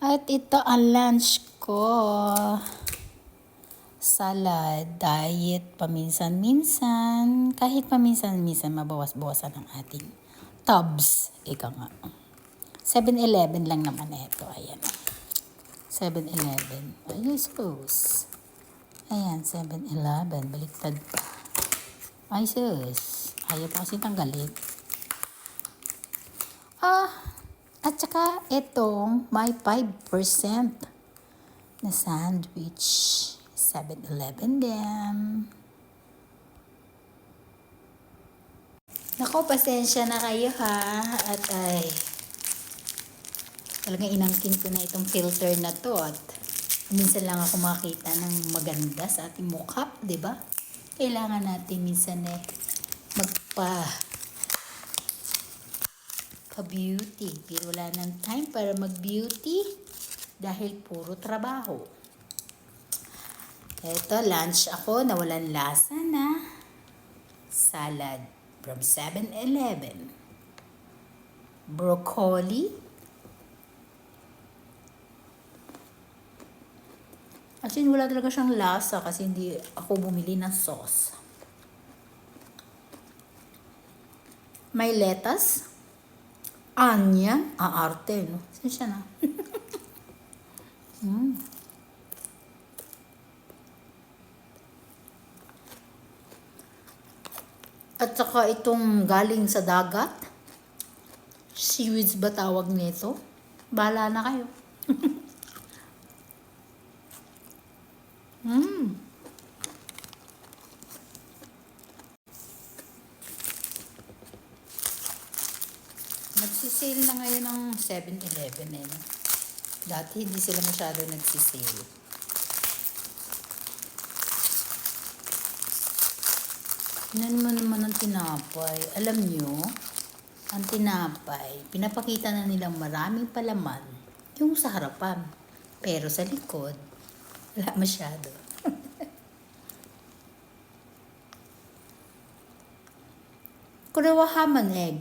At ito ang lunch ko. Salad, diet, paminsan-minsan. Kahit paminsan-minsan, mabawas-bawasan ang ating tubs. Ika nga. 7-Eleven lang naman ito. Ayan. 7-Eleven. I suppose. Ayan, 7-Eleven. Baliktad pa. Ay, sus. Ayaw pa kasi tanggalin. At saka itong may 5% na sandwich. 7-Eleven din. Naku, pasensya na kayo ha. At ay, talagang inangkin ko na itong filter na to. At minsan lang ako makita ng maganda sa ating mukha, di ba? Kailangan natin minsan magpa-beauty. Pero wala nang time para mag-beauty dahil puro trabaho. Ito, lunch ako na walang lasa na salad from 7-Eleven. Broccoli. Actually, wala talaga siyang lasa kasi hindi ako bumili ng sauce. May lettuce. Onion. Arte, no? Saan siya na? At saka itong galing sa dagat. Seaweeds ba tawag nito? Bahala na kayo. Nagsisale na ngayon ng 7-Eleven eh. Dati hindi sila masyado nagsisale. Tingnan mo naman ang tinapay. Alam nyo, ang tinapay, pinapakita na nilang maraming palaman yung sa harapan. Pero sa likod, wala masyado. Kurewa ham and egg.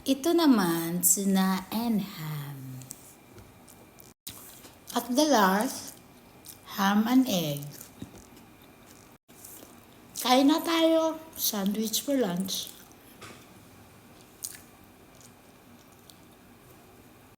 Ito naman, tuna and ham. At the last, ham and egg. Kain na tayo. Sandwich for lunch.